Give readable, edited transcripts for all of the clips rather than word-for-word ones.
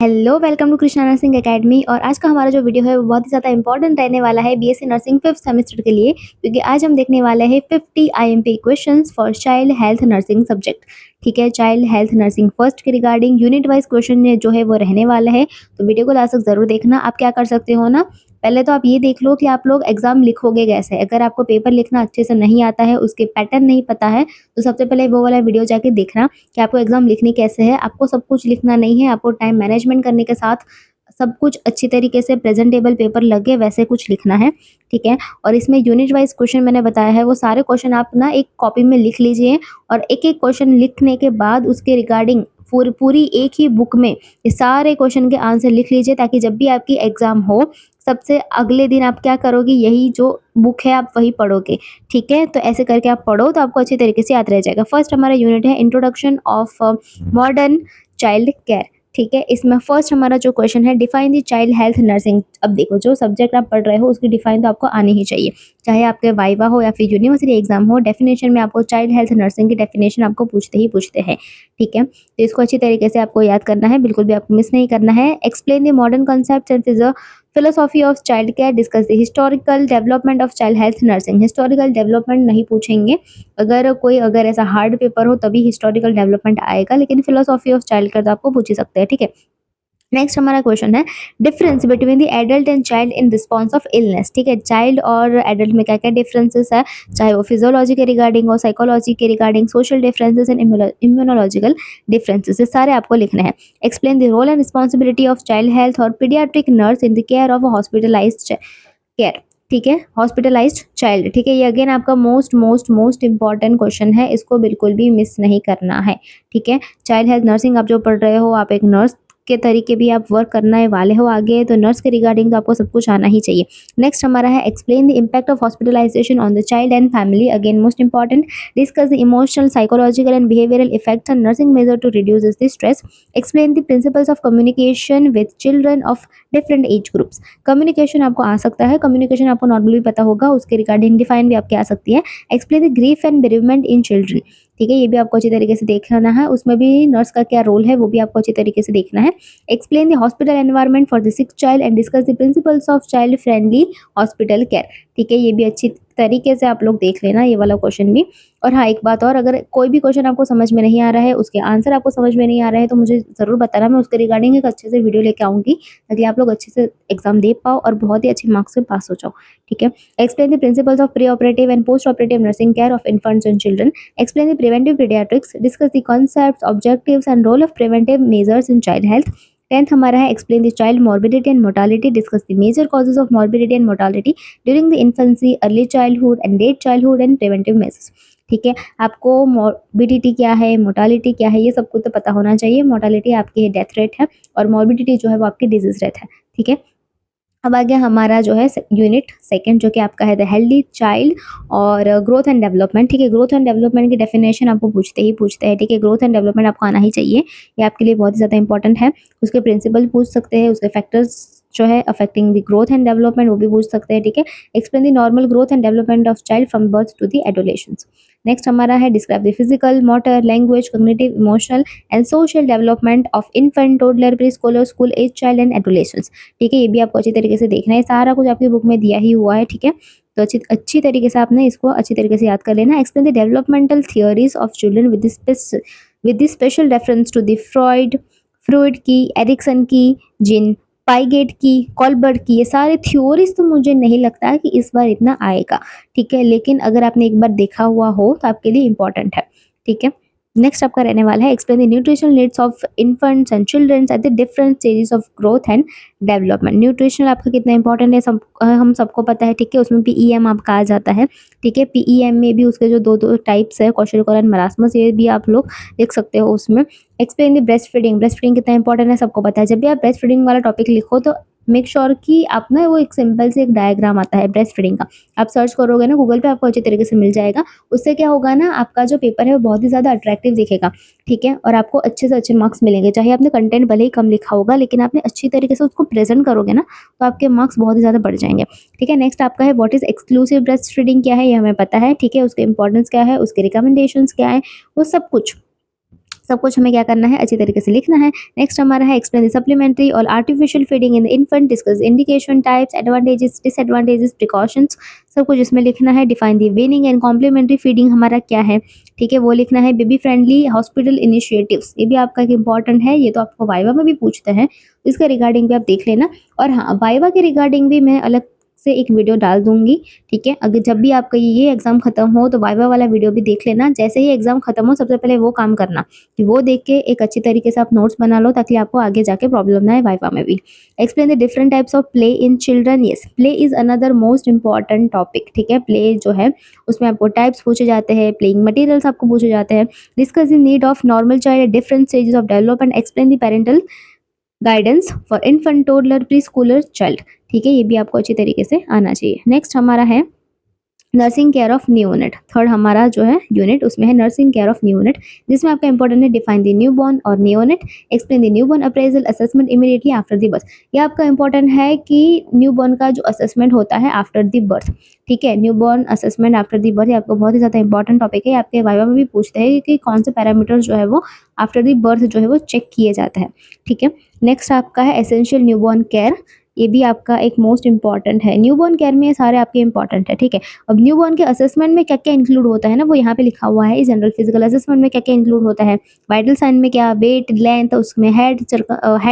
Hello, welcome to Krishna nursing academy. और आज का हमारा जो वीडियो है वो बहुत ही ज़्यादा इंपॉर्टेंट रहने वाला है बीएससी नर्सिंग फिफ्थ सेमेस्टर के लिए, क्योंकि आज हम देखने वाले हैं 50 IMP questions for child health nursing subject. ठीक है, चाइल्ड हेल्थ नर्सिंग फर्स्ट के रिगार्डिंग यूनिट वाइज क्वेश्चन जो है वो रहने वाला है, तो वीडियो को लास्ट तक जरूर देखना। आप क्या कर सकते हो ना, पहले तो आप ये देख लो कि आप लोग एग्जाम लिखोगे कैसे। अगर आपको पेपर लिखना अच्छे से नहीं आता है, उसके पैटर्न नहीं पता है, तो सबसे पहले वो वाला वीडियो जाके देखना कि आपको एग्जाम लिखनी कैसे है। आपको सब कुछ लिखना नहीं है, आपको टाइम मैनेजमेंट करने के साथ सब कुछ अच्छी तरीके से प्रेजेंटेबल पेपर लगे वैसे कुछ लिखना है। ठीक है, और इसमें यूनिट वाइज क्वेश्चन मैंने बताया है, वो सारे क्वेश्चन आप ना एक कॉपी में लिख लीजिए, और एक एक क्वेश्चन लिखने के बाद उसके रिगार्डिंग पूरी पूरी एक ही बुक में ये सारे क्वेश्चन के आंसर लिख लीजिए, ताकि जब भी आपकी एग्जाम हो सबसे अगले दिन आप क्या करोगे, यही जो बुक है आप वही पढ़ोगे। ठीक है, तो ऐसे करके आप पढ़ो तो आपको अच्छी तरीके से याद रह जाएगा। फर्स्ट हमारा यूनिट है introduction of modern child care. ठीक है, इसमें फर्स्ट हमारा जो क्वेश्चन है, define the child health nursing. अब देखो, जो सब्जेक्ट आप पढ़ रहे हो उसकी डिफाइन तो आपको आनी ही चाहिए, चाहे आपके वाइवा हो या फिर यूनिवर्सिटी एग्जाम हो। डेफिनेशन में आपको चाइल्ड हेल्थ नर्सिंग की डेफिनेशन आपको पूछते ही पूछते हैं। ठीक है, तो इसको अच्छी तरीके से आपको याद करना है, बिल्कुल भी आपको मिस नहीं करना है। Explain the modern concept and is a philosophy of child care, discuss the historical development of child health nursing. Historical development नहीं पूछेंगे, अगर ऐसा हार्ड पेपर हो तभी हिस्टोरिकल डेवलपमेंट आएगा, लेकिन फिलोसॉफी ऑफ चाइल्ड केयर तो आपको पूछ ही सकते हैं। ठीक है, नेक्स्ट हमारा क्वेश्चन है, difference between the adult and child in response of illness. ठीक है, चाइल्ड और एडल्ट में क्या क्या डिफरेंसेस है, चाहे वो फिजियोलॉजी के रिगार्डिंग हो, साइकोलॉजी के regarding, social differences and immunological differences, ये सारे आपको लिखने हैं। Explain the role and responsibility of child health or paediatric nurse in the care of hospitalised care. ठीक है, हॉस्पिटलाइज्ड चाइल्ड। ठीक है, ये अगेन आपका most most most important question है, इसको बिल्कुल भी मिस नहीं करना है। ठीक है, चाइल्ड हेल्थ नर्सिंग आप जो पढ़ रहे हो, आप एक नर्स के तरीके भी आप वर्क करने वाले हो आगे, तो नर्स के रिगार्डिंग तो आपको सब कुछ आना ही चाहिए। नेक्स्ट हमारा है, explain the impact of hospitalization on the child and family. Again most important, discuss the emotional, psychological and behavioural effects and nursing measure to reduce the stress. Explain the principles of communication with children of different age groups. Communication आपको आ सकता है, communication आपको normally पता होगा, उसके regarding define भी आपके आ सकती है। Explain the grief and bereavement in children. ठीक है, ये भी आपको अच्छी तरीके से देखना है, उसमें भी नर्स का क्या रोल है वो भी आपको अच्छी तरीके से देखना है। Explain the hospital environment for the sick child and discuss the principles of child friendly hospital care. ठीक है, ये भी अच्छी तरीके से आप लोग देख लेना ये वाला क्वेश्चन भी। और हाँ, एक बात और, अगर कोई भी क्वेश्चन आपको समझ में नहीं आ रहा है, उसके आंसर आपको समझ में नहीं आ रहा है, तो मुझे ज़रूर बताना, मैं उसके रिगार्डिंग एक अच्छे से वीडियो लेके आऊँगी, ताकि आप लोग अच्छे से एग्जाम दे पाओ और बहुत ही अच्छे मार्क्स से पास हो जाओ। ठीक है, explain the principles of pre operative and post operative nursing care of infants and children. Explain the preventive pediatrics, discuss the concepts, objectives and role of preventive measures in child health. 10th हमारा है, explain the child morbidity and mortality, discuss the major causes of morbidity and mortality during the infancy, early childhood and late childhood and preventive measures. ठीक है, आपको morbidity क्या है, mortality क्या है, ये सब कुछ तो पता होना चाहिए। मोर्टालिटी आपकी डेथ रेट है और मॉर्बिडिटी जो है वो आपकी डिजीज रेट है। ठीक है, अब आ गया हमारा जो है यूनिट सेकंड, जो कि आपका है द हेल्दी चाइल्ड और ग्रोथ एंड डेवलपमेंट। ठीक है, ग्रोथ एंड डेवलपमेंट की डेफिनेशन आपको पूछते ही पूछते हैं। ठीक है, ग्रोथ एंड डेवलपमेंट आपको आना ही चाहिए, ये आपके लिए बहुत ही ज़्यादा इंपॉर्टेंट है। उसके प्रिंसिपल पूछ सकते हैं, उसके फैक्टर्स जो है affecting the growth and development वो भी पूछ सकते हैं। ठीक है, explain the normal growth and development of child from birth to the adolescence. Next हमारा है, describe the physical, motor, language, cognitive, emotional and social development of infant, toddler, preschooler, school age child and adolescence. ठीक है, ये भी आपको अच्छी तरीके से देखना है, सारा कुछ आपकी बुक में दिया ही हुआ है। ठीक है, तो अच्छी अच्छी तरीके से आपने इसको अच्छी तरीके से याद कर लेना। Explain the developmental theories of children with the special reference to the Freud की, एरिक्सन की, जिन पाइगेट की, कॉलबर्ट की, ये सारे थ्योरीज तो मुझे नहीं लगता कि इस बार इतना आएगा। ठीक है, लेकिन अगर आपने एक बार देखा हुआ हो तो आपके लिए इंपॉर्टेंट है। ठीक है, नेक्स्ट आपका रहने वाला है, explain the nutritional needs of infants and childrens at the different stages of growth and development. Nutritional आपका कितना इंपॉर्टेंट है, हम सबको पता है। ठीक है, उसमें पीईएम आपका आ जाता है। ठीक है, पीईएम में भी उसके जो दो दो टाइप्स है, क्वेश्चन मरासमस, ये भी आप लोग लिख सकते हो उसमें। Explain the breast feeding. Breast feeding कितना इंपॉर्टेंट है सबको पता है। जब भी आप ब्रेस्ट फीडिंग वाला टॉपिक लिखो तो मेक श्योर कि आप ना, वो एक सिंपल से एक डायग्राम आता है ब्रेस्ट फीडिंग का, आप सर्च करोगे ना गूगल पे, आपको अच्छी तरीके से मिल जाएगा। उससे क्या होगा ना, आपका जो पेपर है वो बहुत ही ज़्यादा अट्रैक्टिव दिखेगा। ठीक है, और आपको अच्छे से अच्छे मार्क्स मिलेंगे, चाहे आपने कंटेंट भले ही कम लिखा होगा, लेकिन आपने अच्छी तरीके से उसको प्रेजेंट करोगे ना, तो आपके मार्क्स बहुत ही ज़्यादा बढ़ जाएंगे। ठीक है, नेक्स्ट आपका है, what is exclusive breast feeding क्या है, ये हमें पता है। ठीक है, उसके इंपॉर्टेंस क्या है, उसके रिकमेंडेशंस क्या है, वो सब कुछ सब कुछ हमें क्या करना है, अच्छी तरीके से लिखना है। नेक्स्ट हमारा है एक्सप्लेन द सप्लीमेंट्री और artificial feeding in the infant, discuss indication types, advantages, disadvantages, precautions, सब कुछ इसमें लिखना है। Define the weaning and complementary feeding हमारा क्या है, ठीक है, वो लिखना है। बेबी फ्रेंडली हॉस्पिटल इनिशिएटिव्स, ये भी आपका एक इंपॉर्टेंट है, ये तो आपको वाइवा में भी पूछते हैं, इसके रिगार्डिंग भी आप देख लेना। और हाँ, वाइवा के रिगार्डिंग भी मैं अलग से एक वीडियो डाल दूंगी, ठीक है। अगर जब भी आपका ये एग्जाम खत्म हो तो वाइवा वाला वीडियो भी देख लेना। जैसे ही एग्जाम खत्म हो सबसे पहले वो काम करना कि वो देख के एक अच्छी तरीके से आप नोट्स बना लो, ताकि आपको आगे जाके प्रॉब्लम ना आए वाइवा में भी। Explain the different types of play in children, yes, play is another most important topic, ठीक है। प्ले जो है उसमें आपको टाइप्स पूछे जाते हैं, प्लेइंग मटेरियल्स आपको पूछे जाते हैं। Discuss the need of normal child at different stages of development, explain the parental guidance for infant, toddler, pre Schuler child, ठीक है, ये भी आपको अच्छी तरीके से आना चाहिए। नेक्स्ट हमारा है nursing care of neonate, third हमारा जो है यूनिट उसमें है नर्सिंग केयर ऑफ न्यूनेट, जिसमें आपका इंपॉर्टेंट है डिफाइन द न्यूबॉर्न और neonate, explain the newborn appraisal assessment immediately after the birth. ये आपका इंपॉर्टेंट है कि न्यूबॉर्न का जो असेसमेंट होता है आफ्टर द बर्थ, ठीक है, newborn assessment after the birth, ये आपको बहुत ही ज़्यादा इंपॉर्टेंट टॉपिक है। आपके वाइवा में भी पूछते हैं कि कौन से पैरामीटर्स जो है वो आफ्टर द बर्थ जो है वो चेक किए जाते हैं, ठीक है। नेक्स्ट आपका है एसेंशियल न्यूबॉर्न केयर, ये भी आपका एक मोस्ट इंपॉर्टेंट है। न्यूबॉर्न केयर में ये सारे आपके इंपॉर्टेंट है, ठीक है। अब न्यूबॉर्न के असेसमेंट में क्या क्या इंक्लूड होता है ना, वो यहाँ पे लिखा हुआ है। जनरल फिजिकल असेसमेंट में क्या क्या इंक्लूड होता है, वाइटल साइन में क्या, वेट, लेंथ, उसमें head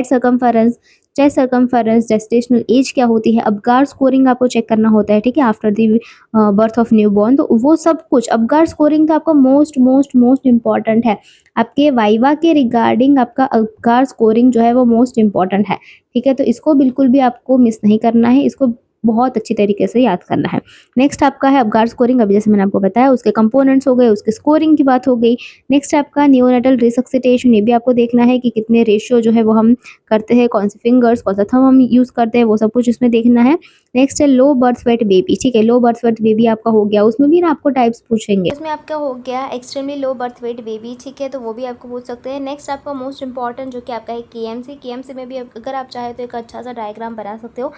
circumference, chest circumference, gestational age क्या होती है, अबगार स्कोरिंग आपको चेक करना होता है, ठीक है, after the birth of newborn. तो वो सब कुछ अबगार स्कोरिंग तो आपका मोस्ट मोस्ट मोस्ट इंपॉर्टेंट है। आपके वाइवा के रिगार्डिंग आपका अबगार स्कोरिंग जो है वो मोस्ट इंपॉर्टेंट है, ठीक है। तो इसको बिल्कुल भी आपको मिस नहीं करना है, इसको बहुत अच्छी तरीके से याद करना है। नेक्स्ट आपका है अबगार स्कोरिंग, अभी जैसे मैंने आपको बताया उसके कंपोनेंट्स हो गए, उसके स्कोरिंग की बात हो गई। नेक्स्ट आपका नियोनेटल रिसक्सिटेशन, ये भी आपको देखना है कि कितने रेशियो जो है वो हम करते हैं, कौन से फिंगर्स, कौन सा थंब हम यूज़ करते हैं, वो सब कुछ इसमें देखना है। नेक्स्ट है लो बर्थ वेट बेबी, ठीक है, लो बर्थ वेट बेबी आपका हो गया, उसमें भी ना आपको टाइप्स पूछेंगे। उसमें आपका हो गया extremely low birth weight baby, ठीक है, तो वो भी आपको पूछ सकते हैं। नेक्स्ट आपका मोस्ट इंपॉर्टेंट जो कि आपका है केएमसी में भी अगर आप चाहे तो एक अच्छा सा डायग्राम बना सकते हो,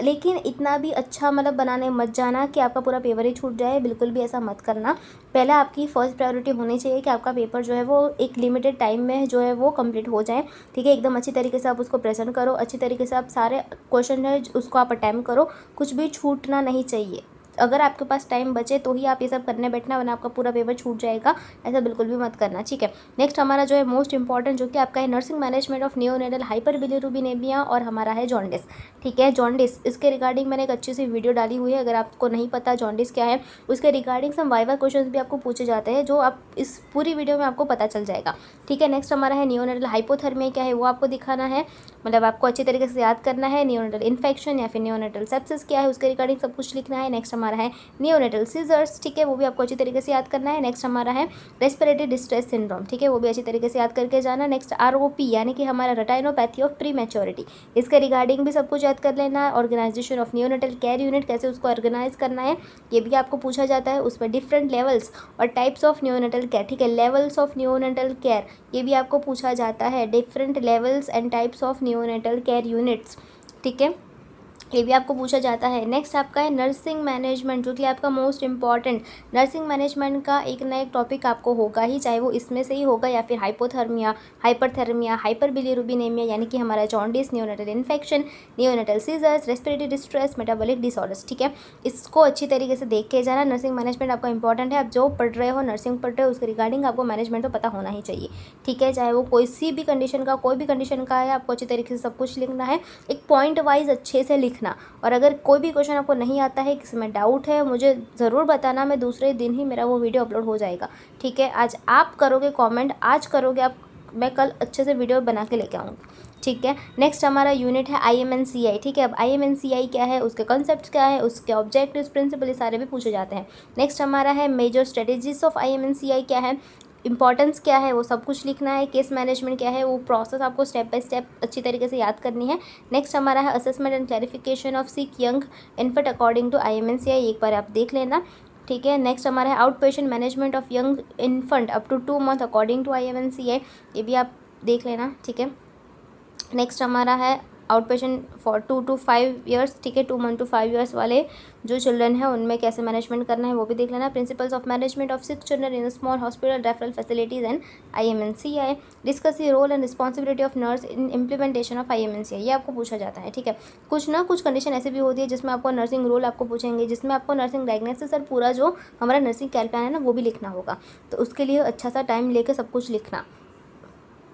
लेकिन इतना भी अच्छा मतलब बनाने मत जाना कि आपका पूरा पेपर ही छूट जाए, बिल्कुल भी ऐसा मत करना। पहले आपकी फर्स्ट प्रायोरिटी होनी चाहिए कि आपका पेपर जो है वो एक लिमिटेड टाइम में जो है वो कंप्लीट हो जाए, ठीक है। एकदम अच्छी तरीके से आप उसको प्रेजेंट करो, अच्छी तरीके से आप सारे क्वेश्चन है उसको आप अटैम्प्ट करो, कुछ भी छूटना नहीं चाहिए। अगर आपके पास टाइम बचे तो ही आप ये सब करने बैठना, वरना आपका पूरा पेपर छूट जाएगा, ऐसा बिल्कुल भी मत करना, ठीक है। नेक्स्ट हमारा जो है मोस्ट इंपॉर्टेंट जो कि आपका है nursing management of neonatal hyperbilirubinaemia और हमारा है जॉन्डिस, ठीक है। जॉन्डिस इसके रिगार्डिंग मैंने एक अच्छी सी वीडियो डाली हुई है, अगर आपको नहीं पता जॉन्डिस क्या है, उसके रिगार्डिंग सम वाइवा क्वेश्चन भी आपको पूछे जाते हैं, जो आप इस पूरी वीडियो में आपको पता चल जाएगा, ठीक है। नेक्स्ट हमारा है नियोनेटल हाइपोथर्मिया क्या है वो आपको दिखाना है, मतलब आपको अच्छी तरीके से याद करना है। नियोनेटल इन्फेक्शन या फिर नियोनेटल सेप्सिस क्या है उसके रिगार्डिंग सब कुछ लिखना है। नेक्स्ट हमारा है नियोनेटल सीजर्स, ठीक है, वो भी आपको अच्छी तरीके से याद करना है। नेक्स्ट हमारा है रेस्पिरेटरी डिस्ट्रेस सिंड्रोम, ठीक है, वो भी अच्छी तरीके से याद करके जाना। नेक्स्ट आरओपी यानी कि हमारा रेटाइनोपैथी ऑफ प्री मैच्योरिटी, इसके रिगार्डिंग भी सब कुछ याद कर लेना है। Organisation of neonatal care unit, कैसे उसको ऑर्गेनाइज करना है ये भी आपको पूछा जाता है। उसमें डिफरेंट लेवल्स और टाइप्स ऑफ नियोनेटल केयर, ठीक है, लेवल्स ऑफ नियोनेटल केयर ये भी आपको पूछा जाता है, different levels and types of neonatal care units, ठीक है, ये भी आपको पूछा जाता है। नेक्स्ट आपका है नर्सिंग मैनेजमेंट, जो कि आपका मोस्ट इंपॉर्टेंट, नर्सिंग मैनेजमेंट का एक ना एक टॉपिक आपको होगा ही, चाहे वो इसमें से ही होगा या फिर हाइपोथर्मिया, हाइपरथर्मिया, हाइपरबिलिरुबिनेमिया यानी कि हमारा jaundice, neonatal infection, neonatal seizures, respiratory distress, metabolic disorders, ठीक है, इसको अच्छी तरीके से देख के जाना। नर्सिंग मैनेजमेंट आपका इंपॉर्टेंट है, आप जो पढ़ रहे हो, नर्सिंग पढ़ रहे हो, उसके रिगार्डिंग आपको मैनेजमेंट तो पता होना ही चाहिए, ठीक है, चाहे वो कोई सी भी कंडीशन का, कोई भी कंडीशन का है, आपको अच्छी तरीके से सब कुछ लिखना है, एक पॉइंट वाइज अच्छे से लिखना। और अगर कोई भी क्वेश्चन आपको नहीं आता है, किसी में डाउट है, मुझे ज़रूर बताना, मैं दूसरे दिन ही मेरा वो वीडियो अपलोड हो जाएगा, ठीक है। आज आप करोगे कमेंट, आज करोगे आप, मैं कल अच्छे से वीडियो बना के लेके आऊँगी, ठीक है। नेक्स्ट हमारा यूनिट है IMNCI, ठीक है। अब IMNCI क्या है, उसके कॉन्सेप्ट क्या है, उसके ऑब्जेक्टिव्स, प्रिंसिपल, ये सारे भी पूछे जाते हैं। नेक्स्ट हमारा है मेजर स्ट्रेटेजीज ऑफ IMNCI क्या है, इंपॉर्टेंस क्या है, वो सब कुछ लिखना है। केस मैनेजमेंट क्या है, वो प्रोसेस आपको स्टेप बाय स्टेप अच्छी तरीके से याद करनी है। नेक्स्ट हमारा है assessment and clarification of sick young infant according to IMNCI, एक बार आप देख लेना, ठीक है। नेक्स्ट हमारा है out patient management of young infant up to 2 month according to IMNCI, ये भी आप देख लेना, ठीक है। नेक्स्ट हमारा है out patient for 2 to 5 years, ठीक है, 2 month to 5 ईयर्स वाले जो चिल्ड्रन है उनमें कैसे मैनेजमेंट करना है वो भी देख लेना। Principles of management of sick children in small hospital referral facilities and IMNCI, discuss the role and responsibility of nurse in implementation of IMNCI, ये आपको पूछा जाता है, ठीक है। कुछ कंडीशन ऐसी भी होती है जिसमें आपको नर्सिंग रोल आपको पूछेंगे, जिसमें आपको नर्सिंग डायग्नोसिस और पूरा जो हमारा नर्सिंग कैल प्लान है ना वो भी लिखना होगा। तो उसके लिए अच्छा सा टाइम लेके सब कुछ लिखना।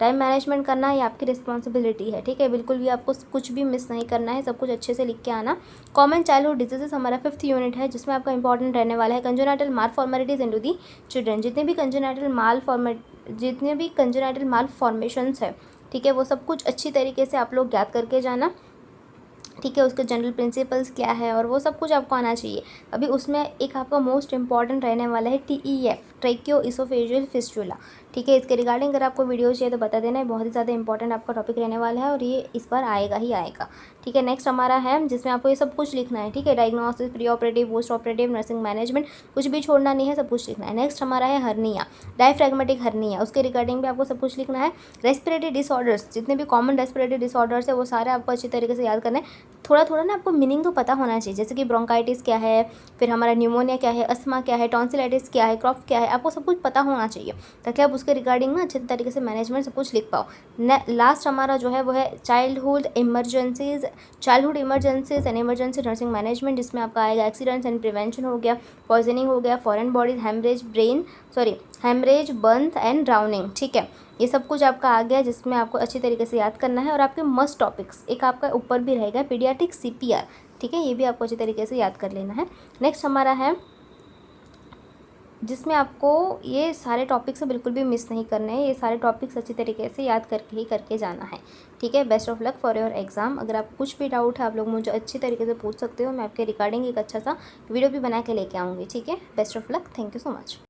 टाइम मैनेजमेंट करना ये आपकी रिस्पॉन्सिबिलिटी है, ठीक है। बिल्कुल भी आपको कुछ भी मिस नहीं करना है, सब कुछ अच्छे से लिख के आना। कॉमन चाइल्डहुड डिजीजेस हमारा 5th यूनिट है, जिसमें आपका इंपॉर्टेंट रहने वाला है congenital malformalities in to the children. जितने भी कंजेनिटल मालफॉर्मेशंस है, ठीक है, वो सब कुछ अच्छी तरीके से आप लोग याद करके जाना, ठीक है। उसके जनरल प्रिंसिपल्स क्या है और वो सब कुछ आपको आना चाहिए। अभी उसमें एक आपका मोस्ट इंपॉर्टेंट रहने वाला है TEF, ट्रैकियो इसोफेजियल फिस्टुला, ठीक है। इसके रिगार्डिंग अगर आपको वीडियो चाहिए तो बता देना है, बहुत ही ज़्यादा इंपॉर्टेंट आपका टॉपिक रहने वाला है और ये इस बार आएगा ही आएगा, ठीक है। नेक्स्ट हमारा है जिसमें आपको ये सब कुछ लिखना है, ठीक है। Diagnosis, pre operative, post operative, nursing management, कुछ भी छोड़ना नहीं है, सब कुछ लिखना है। नेक्स्ट हमारा है हर्निया, डायफ्रैग्मेटिक हर्निया, उसके रिगार्डिंग भी आपको सब कुछ लिखना है। रेस्पिरेटरी डिसऑर्डर्स, जितने भी कॉमन रेस्पिरेटरी डिसऑर्डर्स है वो सारे आपको अच्छी तरीके से याद करना है। थोड़ा थोड़ा ना आपको मीनिंग तो पता होना चाहिए, जैसे कि ब्रोंकाइटिस क्या है, फिर हमारा न्यूमोनिया क्या है, अस्थमा क्या है, टॉन्सिलाइटिस क्या है, क्रॉफ क्या है, आपको सब कुछ पता होना चाहिए ताकि आप उसके रिगार्डिंग ना अच्छे तरीके से मैनेजमेंट सब कुछ लिख पाओ। लास्ट हमारा जो है वो है childhood emergencies and emergency nursing management, जिसमें आपका आएगा एक्सीडेंट्स एंड प्रिवेंशन हो गया, पॉइजनिंग हो गया, foreign bodies, haemorrhage, birth and drowning, ठीक है। ये सब कुछ आपका आ गया जिसमें आपको अच्छी तरीके से याद करना है। और आपके मस्ट टॉपिक्स एक आपका ऊपर भी रहेगा पीडियाट्रिक CPR, ठीक है, ये भी आपको अच्छी तरीके से याद कर लेना है। नेक्स्ट हमारा है जिसमें आपको ये सारे टॉपिक्स बिल्कुल भी मिस नहीं करने हैं, ये सारे टॉपिक्स अच्छी तरीके से याद करके ही करके जाना है, ठीक है। Best of luck for your exam. अगर आप कुछ भी डाउट है आप लोग मुझे अच्छी तरीके से पूछ सकते हो, मैं आपके रिगार्डिंग एक अच्छा सा वीडियो भी बना के लेके आऊँगी, ठीक है। Best of luck, thank you so much.